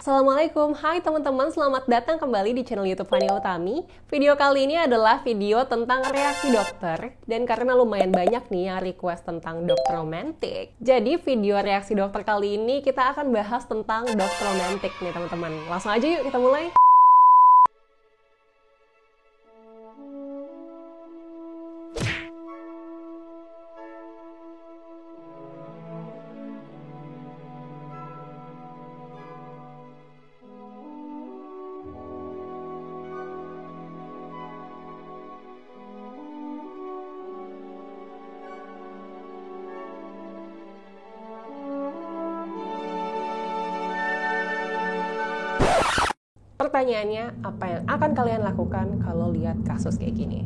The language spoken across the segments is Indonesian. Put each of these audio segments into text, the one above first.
Assalamualaikum, hai teman-teman, selamat datang kembali di channel YouTube Fania Utami. Video kali ini adalah video tentang reaksi dokter. Dan karena lumayan banyak nih yang request tentang dokter romantik, jadi video reaksi dokter kali ini kita akan bahas tentang dokter romantik nih teman-teman. Langsung aja yuk kita mulai. Pertanyaannya, apa yang akan kalian lakukan kalau lihat kasus kayak gini?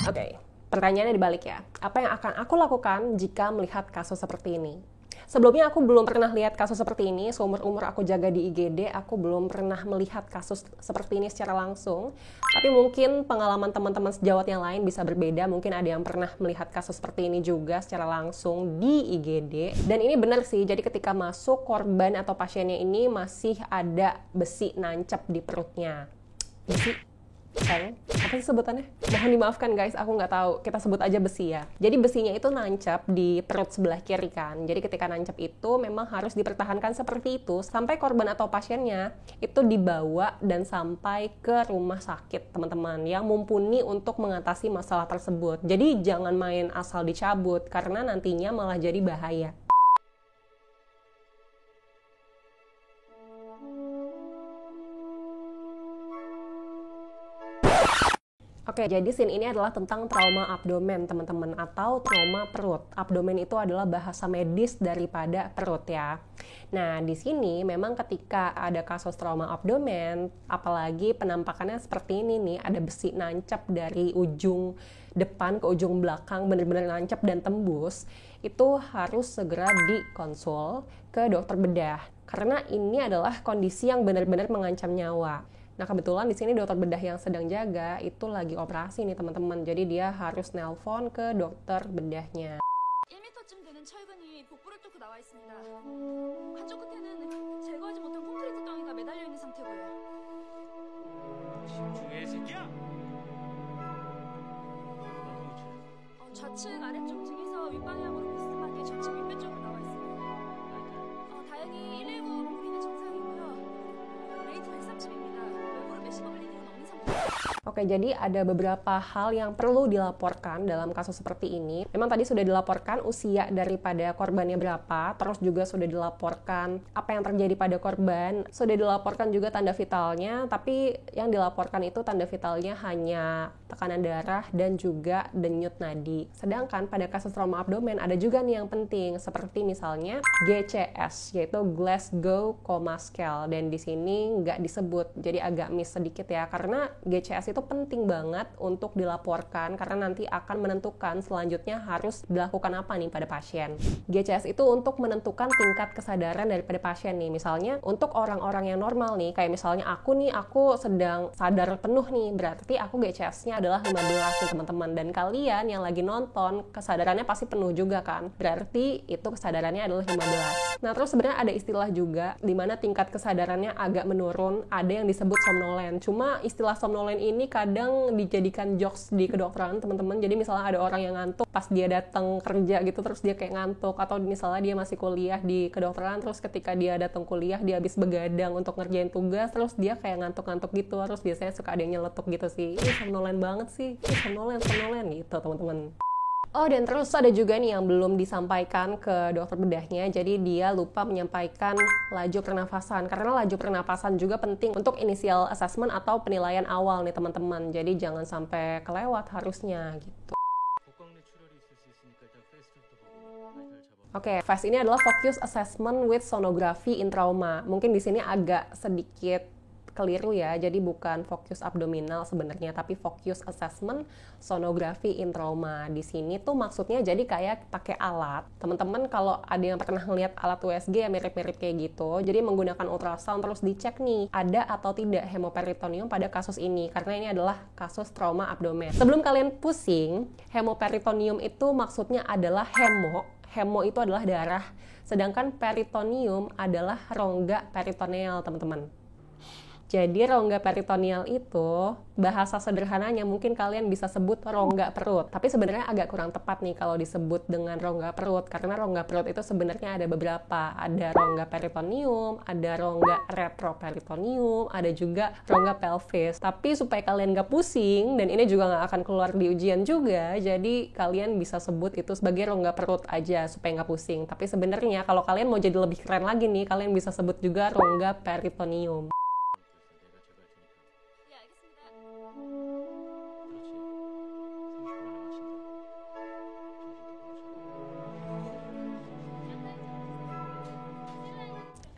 Oke, pertanyaannya dibalik ya. Apa yang akan aku lakukan jika melihat kasus seperti ini? Sebelumnya aku belum pernah lihat kasus seperti ini. Seumur-umur aku jaga di IGD, aku belum pernah melihat kasus seperti ini secara langsung. Tapi mungkin pengalaman teman-teman sejawat yang lain bisa berbeda. Mungkin ada yang pernah melihat kasus seperti ini juga secara langsung di IGD. Dan ini benar sih, jadi ketika masuk, korban atau pasiennya ini masih ada besi nancep di perutnya. Besi? Apa sih sebutannya? Mohon dimaafkan guys, aku nggak tahu. Kita sebut aja besi ya. Jadi besinya itu nancap di perut sebelah kiri kan. Jadi ketika nancap itu memang harus dipertahankan seperti itu sampai korban atau pasiennya itu dibawa dan sampai ke rumah sakit teman-teman yang mumpuni untuk mengatasi masalah tersebut. Jadi jangan main asal dicabut karena nantinya malah jadi bahaya. Oke, jadi scene ini adalah tentang trauma abdomen, teman-teman, atau trauma perut. Abdomen itu adalah bahasa medis daripada perut ya. Nah, di sini memang ketika ada kasus trauma abdomen, apalagi penampakannya seperti ini nih, ada besi nancap dari ujung depan ke ujung belakang, benar-benar nancap dan tembus, itu harus segera dikonsul ke dokter bedah. Karena ini adalah kondisi yang benar-benar mengancam nyawa. Nah, kebetulan di sini dokter bedah yang sedang jaga itu lagi operasi nih teman-teman. Jadi dia harus nelpon ke dokter bedahnya. 1m쯤 되는 철근이 복부를 뚫고 나와 있습니다. 한쪽 끝에는 제거하지 못한 콘크리트 덩이가 매달려 있는 상태고요. 신중해, 새끼야! 좌측 아래쪽 등에서 윗방향으로 비스듬하게 좌측 윗배 쪽으로 나와 있습니다. 다행히 119 복부는 정상이고요. 레이트 130입니다. 외부로 메시버 블리딩은 없는 상태입니다. Oke, jadi ada beberapa hal yang perlu dilaporkan dalam kasus seperti ini. Memang tadi sudah dilaporkan usia daripada korbannya berapa, terus juga sudah dilaporkan apa yang terjadi pada korban, sudah dilaporkan juga tanda vitalnya, tapi yang dilaporkan itu tanda vitalnya hanya tekanan darah dan juga denyut nadi. Sedangkan pada kasus trauma abdomen ada juga nih yang penting, seperti misalnya GCS, yaitu Glasgow Coma Scale, dan di sini nggak disebut, jadi agak miss sedikit ya, karena GCS itu penting banget untuk dilaporkan karena nanti akan menentukan selanjutnya harus dilakukan apa nih pada pasien. GCS itu untuk menentukan tingkat kesadaran daripada pasien nih. Misalnya untuk orang-orang yang normal nih, kayak misalnya aku sedang sadar penuh nih, berarti aku GCS-nya adalah 15 nih teman-teman. Dan kalian yang lagi nonton kesadarannya pasti penuh juga kan, berarti itu kesadarannya adalah 15. Nah, terus sebenarnya ada istilah juga di mana tingkat kesadarannya agak menurun, ada yang disebut somnolen. Cuma istilah somnolen ini kadang dijadikan jokes di kedokteran teman-teman. Jadi misalnya ada orang yang ngantuk pas dia datang kerja gitu, terus dia kayak ngantuk, atau misalnya dia masih kuliah di kedokteran, terus ketika dia datang kuliah dia habis begadang untuk ngerjain tugas, terus dia kayak ngantuk-ngantuk gitu, terus biasanya suka ada yang nyeletuk gitu sih. Ih, somnolen banget sih, somnolen gitu teman-teman. Oh, dan terus ada juga nih yang belum disampaikan ke dokter bedahnya, jadi dia lupa menyampaikan laju pernafasan. Karena laju pernafasan juga penting untuk initial assessment atau penilaian awal nih teman-teman. Jadi jangan sampai kelewat harusnya gitu. Oke, FAST ini adalah Focus Assessment with Sonography in Trauma. Mungkin di sini agak sedikit keliru ya, jadi bukan fokus abdominal sebenarnya, tapi fokus assessment sonografi in trauma. Di sini tuh maksudnya jadi kayak pakai alat. Teman-teman kalau ada yang pernah ngeliat alat USG ya mirip-mirip kayak gitu, jadi menggunakan ultrasound terus dicek nih ada atau tidak hemoperitoneum pada kasus ini, karena ini adalah kasus trauma abdomen. Sebelum kalian pusing, hemoperitoneum itu maksudnya adalah Hemo itu adalah darah, sedangkan peritoneum adalah rongga peritoneal, teman-teman. Jadi rongga peritoneal itu bahasa sederhananya mungkin kalian bisa sebut rongga perut. Tapi sebenarnya agak kurang tepat nih kalau disebut dengan rongga perut, karena rongga perut itu sebenarnya ada beberapa. Ada rongga peritoneum, ada rongga retroperitoneum, ada juga rongga pelvis. Tapi supaya kalian gak pusing, dan ini juga gak akan keluar di ujian juga, jadi kalian bisa sebut itu sebagai rongga perut aja supaya gak pusing. Tapi sebenarnya kalau kalian mau jadi lebih keren lagi nih, kalian bisa sebut juga rongga peritoneum. 예, 알겠습니다.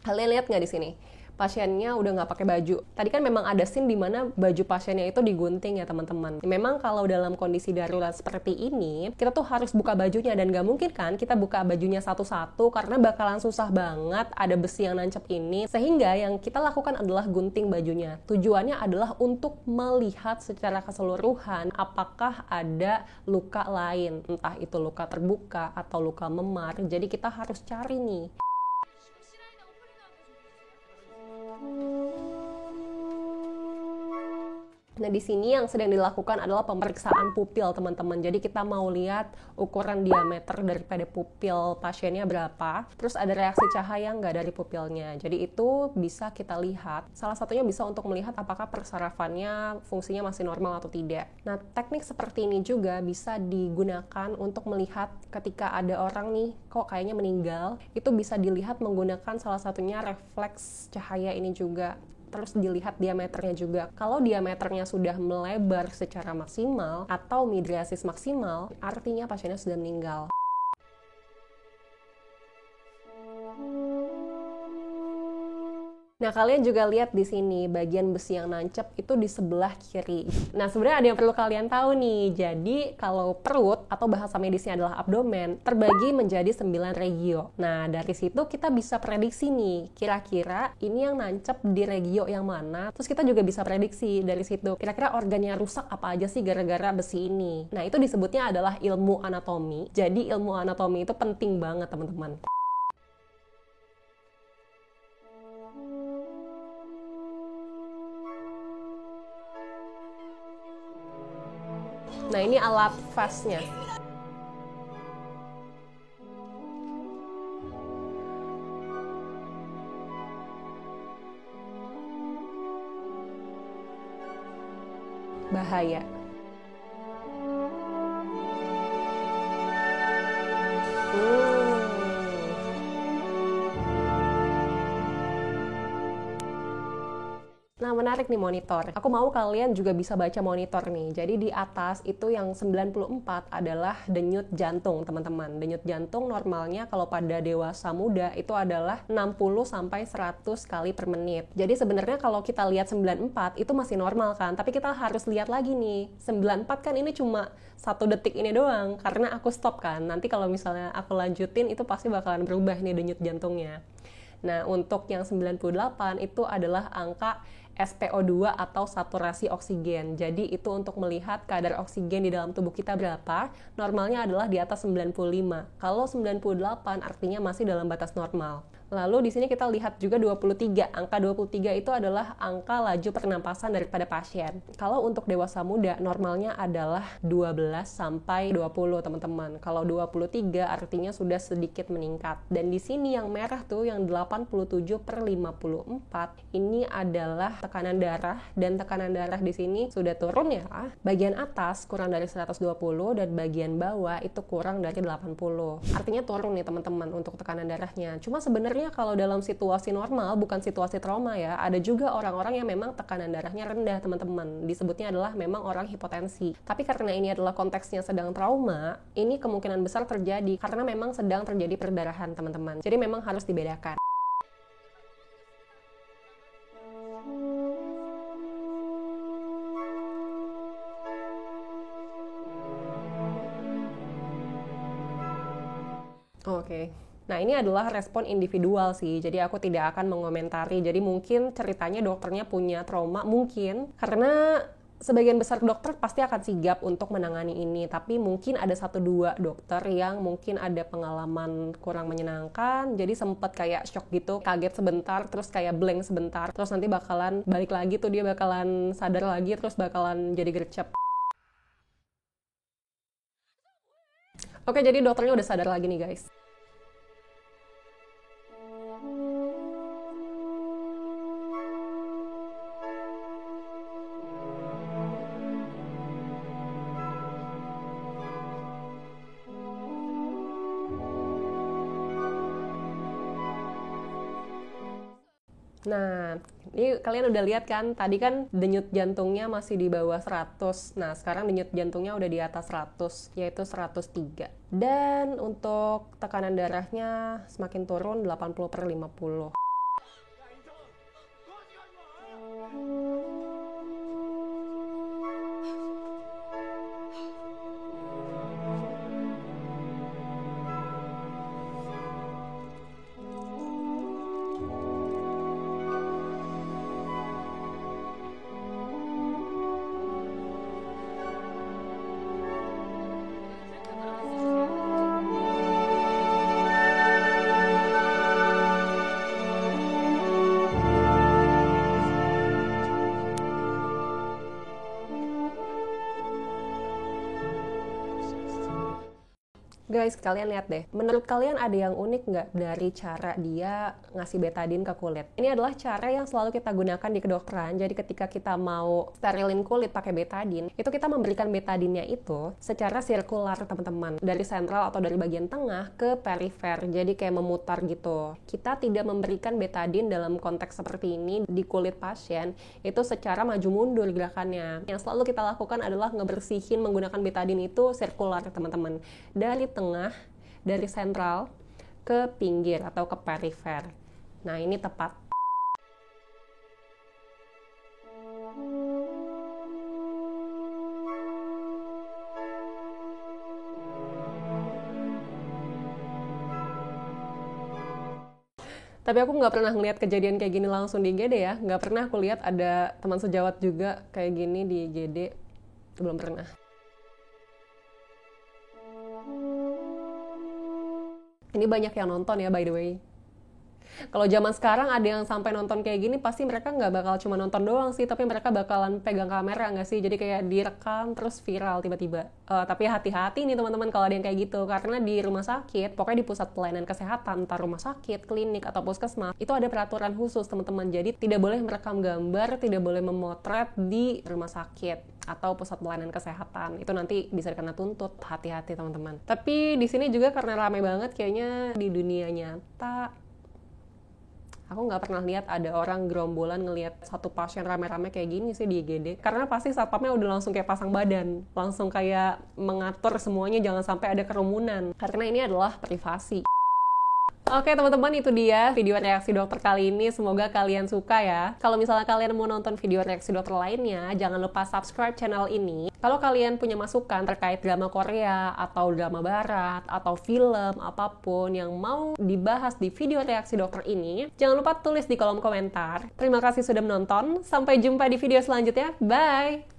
Kalian lihat nggak di sini? Pasiennya udah nggak pakai baju. Tadi kan memang ada scene di mana baju pasiennya itu digunting ya teman-teman. Memang kalau dalam kondisi darurat seperti ini, kita tuh harus buka bajunya dan nggak mungkin kan kita buka bajunya satu-satu karena bakalan susah banget ada besi yang nancep ini. Sehingga yang kita lakukan adalah gunting bajunya. Tujuannya adalah untuk melihat secara keseluruhan apakah ada luka lain, entah itu luka terbuka atau luka memar. Jadi kita harus cari nih. Nah, di sini yang sedang dilakukan adalah pemeriksaan pupil, teman-teman. Jadi kita mau lihat ukuran diameter daripada pupil pasiennya berapa, terus ada reaksi cahaya nggak dari pupilnya. Jadi itu bisa kita lihat. Salah satunya bisa untuk melihat apakah persarafannya fungsinya masih normal atau tidak. Nah, teknik seperti ini juga bisa digunakan untuk melihat ketika ada orang nih, kok kayaknya meninggal. Itu bisa dilihat menggunakan salah satunya refleks cahaya ini juga. Terus dilihat diameternya juga. Kalau diameternya sudah melebar secara maksimal atau midriasis maksimal, artinya pasiennya sudah meninggal. Nah, kalian juga lihat di sini bagian besi yang nancep itu di sebelah kiri. Nah, sebenarnya ada yang perlu kalian tahu nih. Jadi, kalau perut atau bahasa medisnya adalah abdomen, terbagi menjadi 9 regio. Nah, dari situ kita bisa prediksi nih, kira-kira ini yang nancep di regio yang mana. Terus kita juga bisa prediksi dari situ, kira-kira organnya rusak apa aja sih gara-gara besi ini. Nah, itu disebutnya adalah ilmu anatomi. Jadi, ilmu anatomi itu penting banget, teman-teman. Nah, ini alat fastnya. Bahaya. Nah, menarik nih monitor. Aku mau kalian juga bisa baca monitor nih. Jadi di atas itu yang 94 adalah denyut jantung, teman-teman. Denyut jantung normalnya kalau pada dewasa muda itu adalah 60 sampai 100 kali per menit. Jadi sebenarnya kalau kita lihat 94 itu masih normal kan, tapi kita harus lihat lagi nih. 94 kan ini cuma 1 detik ini doang karena aku stop kan. Nanti kalau misalnya aku lanjutin itu pasti bakalan berubah nih denyut jantungnya. Nah, untuk yang 98 itu adalah angka SpO2 atau saturasi oksigen. Jadi itu untuk melihat kadar oksigen di dalam tubuh kita berapa. Normalnya adalah di atas 95. Kalau 98 artinya masih dalam batas normal. Lalu di sini kita lihat juga 23. Angka 23 itu adalah angka laju pernapasan daripada pasien. Kalau untuk dewasa muda normalnya adalah 12 sampai 20, teman-teman. Kalau 23 artinya sudah sedikit meningkat. Dan di sini yang merah tuh yang 87/54 ini adalah tekanan darah, dan tekanan darah di sini sudah turun ya. Bagian atas kurang dari 120 dan bagian bawah itu kurang dari 80. Artinya turun nih teman-teman untuk tekanan darahnya. Cuma sebenarnya kalau dalam situasi normal, bukan situasi trauma ya, ada juga orang-orang yang memang tekanan darahnya rendah, teman-teman. Disebutnya adalah memang orang hipotensi. Tapi karena ini adalah konteksnya sedang trauma, ini kemungkinan besar terjadi karena memang sedang terjadi perdarahan, teman-teman. Jadi memang harus dibedakan. Oke. Nah, ini adalah respon individual sih, jadi aku tidak akan mengomentari. Jadi mungkin ceritanya dokternya punya trauma, mungkin karena sebagian besar dokter pasti akan sigap untuk menangani ini, tapi mungkin ada 1-2 dokter yang mungkin ada pengalaman kurang menyenangkan, jadi sempet kayak shock gitu, kaget sebentar, terus kayak blank sebentar, terus nanti bakalan balik lagi tuh, dia bakalan sadar lagi, terus bakalan jadi gercep. Oke, jadi dokternya udah sadar lagi nih guys. Nah, ini kalian udah lihat kan, tadi kan denyut jantungnya masih di bawah 100. Nah, sekarang denyut jantungnya udah di atas 100, yaitu 103. Dan untuk tekanan darahnya semakin turun 80/50. Guys, kalian lihat deh. Menurut kalian ada yang unik nggak dari cara dia ngasih betadine ke kulit? Ini adalah cara yang selalu kita gunakan di kedokteran. Jadi ketika kita mau sterilin kulit pakai betadine, itu kita memberikan betadine-nya itu secara sirkular, teman-teman. Dari sentral atau dari bagian tengah ke perifer. Jadi kayak memutar gitu. Kita tidak memberikan betadine dalam konteks seperti ini di kulit pasien, itu secara maju mundur gerakannya. Yang selalu kita lakukan adalah ngebersihin menggunakan betadine itu sirkular, teman-teman. Dari tengah, dari sentral ke pinggir atau ke perifer. Nah, ini tepat. Tapi aku nggak pernah ngeliat kejadian kayak gini langsung di IGD ya. Nggak pernah aku lihat ada teman sejawat juga kayak gini di IGD. Belum pernah. Ini banyak yang nonton ya, by the way. Kalau zaman sekarang ada yang sampai nonton kayak gini, pasti mereka nggak bakal cuma nonton doang sih, tapi mereka bakalan pegang kamera nggak sih? Jadi kayak direkam terus viral tiba-tiba. Tapi hati-hati nih teman-teman kalau ada yang kayak gitu, karena di rumah sakit, pokoknya di pusat pelayanan kesehatan, entah rumah sakit, klinik, atau puskesmas, itu ada peraturan khusus teman-teman. Jadi tidak boleh merekam gambar, tidak boleh memotret di rumah sakit atau pusat pelayanan kesehatan. Itu nanti bisa dikena tuntut. Hati-hati teman-teman. Tapi di sini juga karena ramai banget kayaknya di dunia nyata, aku nggak pernah lihat ada orang gerombolan ngelihat satu pasien rame-rame kayak gini sih di IGD. Karena pasti satpamnya udah langsung kayak pasang badan. Langsung kayak mengatur semuanya jangan sampai ada kerumunan. Karena ini adalah privasi. Oke teman-teman, itu dia video reaksi dokter kali ini. Semoga kalian suka ya. Kalau misalnya kalian mau nonton video reaksi dokter lainnya, jangan lupa subscribe channel ini. Kalau kalian punya masukan terkait drama Korea, atau drama barat, atau film, apapun yang mau dibahas di video reaksi dokter ini, jangan lupa tulis di kolom komentar. Terima kasih sudah menonton. Sampai jumpa di video selanjutnya. Bye!